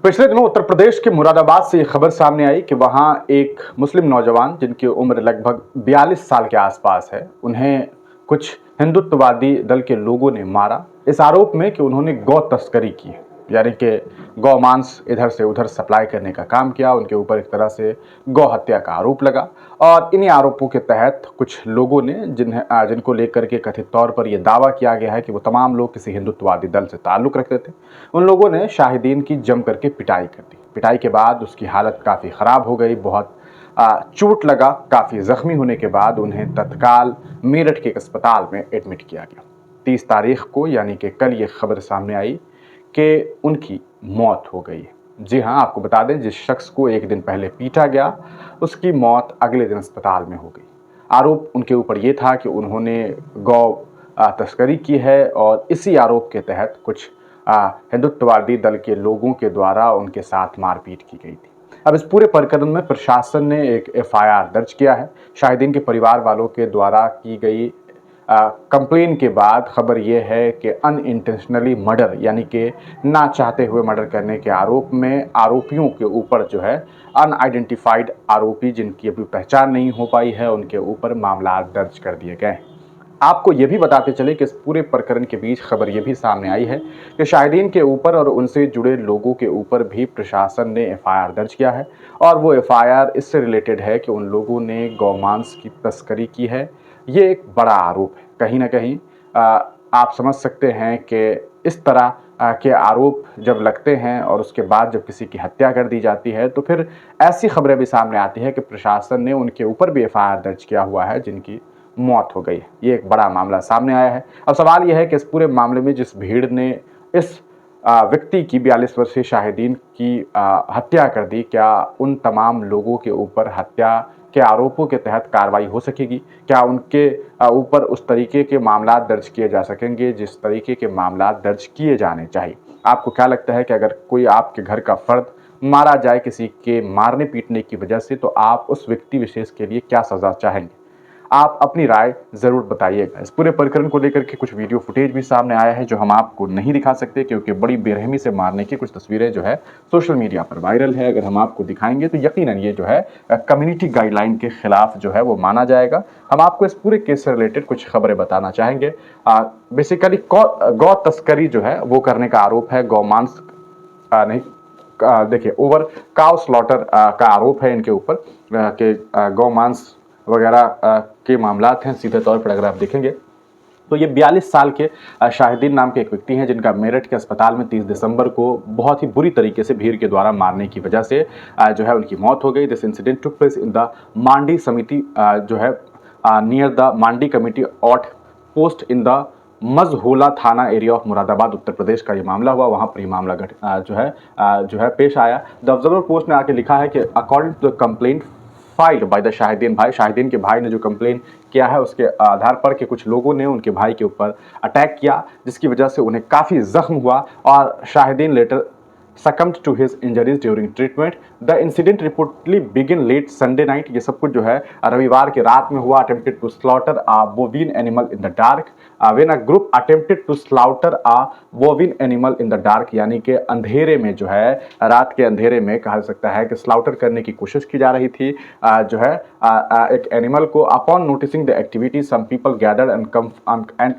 पिछले दिनों उत्तर प्रदेश के मुरादाबाद से ये खबर सामने आई कि वहां एक मुस्लिम नौजवान जिनकी उम्र लगभग 42 साल के आसपास है, उन्हें कुछ हिंदुत्ववादी दल के लोगों ने मारा इस आरोप में कि उन्होंने गौ तस्करी की है। यानी कि गौ मांस इधर से उधर सप्लाई करने का काम किया। उनके ऊपर एक तरह से गौ हत्या का आरोप लगा और इन्हीं आरोपों के तहत कुछ लोगों ने जिनको लेकर के कथित तौर पर यह दावा किया गया है कि वो तमाम लोग किसी हिंदुत्ववादी दल से ताल्लुक रखते थे, उन लोगों ने शाहिदीन की जम करके पिटाई कर दी। पिटाई के बाद उसकी हालत काफ़ी ख़राब हो गई, बहुत चोट लगा। काफ़ी ज़ख्मी होने के बाद उन्हें तत्काल मेरठ के एक अस्पताल में एडमिट किया गया। 30 तारीख को यानी कि कल ये खबर सामने आई कि उनकी मौत हो गई है। जी हाँ, आपको बता दें, जिस शख्स को एक दिन पहले पीटा गया उसकी मौत अगले दिन अस्पताल में हो गई। आरोप उनके ऊपर ये था कि उन्होंने गौ तस्करी की है और इसी आरोप के तहत कुछ हिंदुत्ववादी दल के लोगों के द्वारा उनके साथ मारपीट की गई थी। अब इस पूरे प्रकरण में प्रशासन ने एक एफआईआर दर्ज किया है। शाहिदीन के परिवार वालों के द्वारा की गई कंप्लेन के बाद खबर यह है कि अनइंटेंशनली मर्डर यानी कि ना चाहते हुए मर्डर करने के आरोप में आरोपियों के ऊपर जो है अनआइडेंटिफाइड आरोपी जिनकी अभी पहचान नहीं हो पाई है, उनके ऊपर मामला दर्ज कर दिए गए हैं। आपको ये भी बताते चले कि इस पूरे प्रकरण के बीच खबर ये भी सामने आई है कि शाहिदीन के ऊपर और उनसे जुड़े लोगों के ऊपर भी प्रशासन ने एफआईआर दर्ज किया है और वो एफआईआर इससे रिलेटेड है कि उन लोगों ने गौमांस की तस्करी की है। ये एक बड़ा आरोप है। कहीं ना कहीं आप समझ सकते हैं कि इस तरह के आरोप जब लगते हैं और उसके बाद जब किसी की हत्या कर दी जाती है तो फिर ऐसी खबरें भी सामने आती है कि प्रशासन ने उनके ऊपर भी एफआईआर दर्ज किया हुआ है जिनकी मौत हो गई है। ये एक बड़ा मामला सामने आया है। अब सवाल यह है कि इस पूरे मामले में जिस भीड़ ने इस व्यक्ति की 42 वर्षीय शाहिदीन की हत्या कर दी, क्या उन तमाम लोगों के ऊपर हत्या के आरोपों के तहत कार्रवाई हो सकेगी? क्या उनके ऊपर उस तरीके के मामला दर्ज किए जा सकेंगे जिस तरीके के मामला दर्ज किए जाने चाहिए? आपको क्या लगता है कि अगर कोई आपके घर का फर्द मारा जाए किसी के मारने पीटने की वजह से, तो आप उस व्यक्ति विशेष के लिए क्या सजा चाहेंगे? आप अपनी राय ज़रूर बताइएगा। इस पूरे प्रकरण को लेकर के कुछ वीडियो फुटेज भी सामने आया है जो हम आपको नहीं दिखा सकते क्योंकि बड़ी बेरहमी से मारने की कुछ तस्वीरें जो है सोशल मीडिया पर वायरल है। अगर हम आपको दिखाएंगे तो यकीनन ये जो है कम्युनिटी गाइडलाइन के खिलाफ जो है वो माना जाएगा। हम आपको इस पूरे केस से रिलेटेड कुछ खबरें बताना चाहेंगे। बेसिकली गौ तस्करी जो है वो करने का आरोप है। गौमांस नहीं, देखिए, ओवर काउ स्लॉटर का आरोप है इनके ऊपर कि गौमांस वगैरह के मामलात हैं। सीधे तौर पर अगर आप देखेंगे तो ये 42 साल के शाहिदीन नाम के एक व्यक्ति हैं जिनका मेरठ के अस्पताल में 30 दिसंबर को बहुत ही बुरी तरीके से भीड़ के द्वारा मारने की वजह से जो है उनकी मौत हो गई। This incident took place in the Mandi Samiti जो है near the Mandi committee outpost in the Majhola thana area of Moradabad Uttar Pradesh का ये मामला हुआ। वहाँ पर ये मामला जो है पेश आया। द ऑब्जर्वर पोस्ट ने आके लिखा है कि according to the complaint filed by the Shahideen भाई, शाहिदीन के भाई ने जो कंप्लेन किया है उसके आधार पर कि कुछ लोगों ने उनके भाई के ऊपर अटैक किया जिसकी वजह से उन्हें काफ़ी जख्म हुआ और Shahideen later succumbed to his injuries during treatment. The incident reportedly began late Sunday night. ये सब कुछ जो है रविवार की रात में हुआ। Attempted to slaughter a bovine animal in the dark. When a group attempted to slaughter a bovine animal in the dark, यानी कि अंधेरे में जो है, रात के अंधेरे में कहा सकता है कि स्लाउटर करने की कोशिश की जा रही थी जो है एक एनिमल को। Upon noticing the activity, some people gathered and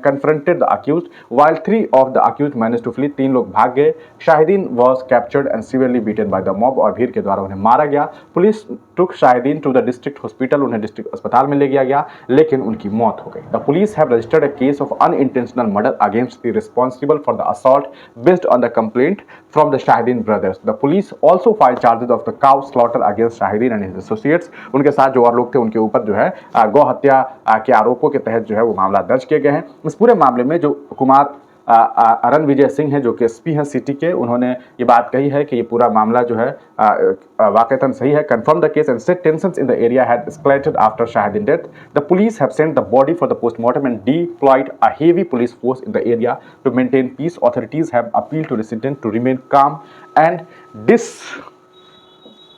confronted the accused. While 3 of the accused managed to flee, 3 लोग भाग गए। Shahidin was captured and severely beaten by the mob, और भीड़ के द्वारा उन्हें मारा गया। Police took Shahidin to the district hospital, उन्हें डिस्ट्रिक्ट अस्पताल में ले गया गया लेकिन उनकी मौत हो गई। The police have registered a case of unintentional murder against the responsible for the assault based on the complaint from the Shahideen brothers. The police also filed charges of the cow slaughter against Shahideen and his associates. उनके साथ जो और लोग थे उनके ऊपर जो है गौ हत्या के आरोपों के तहत जो है वो मामला दर्ज किए गए हैं। इस पूरे मामले में जो कुमार अरण विजय सिंह हैं जो कि एसपी हैं सिटी के, उन्होंने ये बात कही है कि ये पूरा मामला जो है वाकईतन सही है। Confirm the case and said tensions in the area had escalated after Shahidin death. The police have sent the body for the postmortem and deployed a heavy police force in the area to maintain peace. Authorities have appealed to resident to remain calm and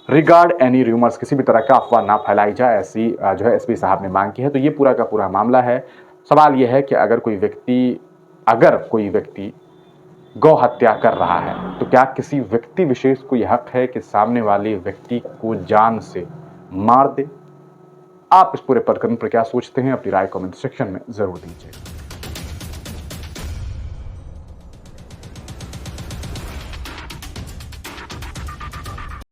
regard any rumours, किसी भी तरह का अफवाह ना फैलाई जाए, ऐसी जो है एसपी साहब ने मांग की है। तो ये पूरा का पूरा मामला है। सवाल ये है कि अगर कोई व्यक्ति गौ हत्या कर रहा है, तो क्या किसी व्यक्ति विशेष को यह हक है कि सामने वाले व्यक्ति को जान से मार दे? आप इस पूरे प्रकरण पर क्या सोचते हैं? अपनी राय कमेंट सेक्शन में जरूर दीजिए।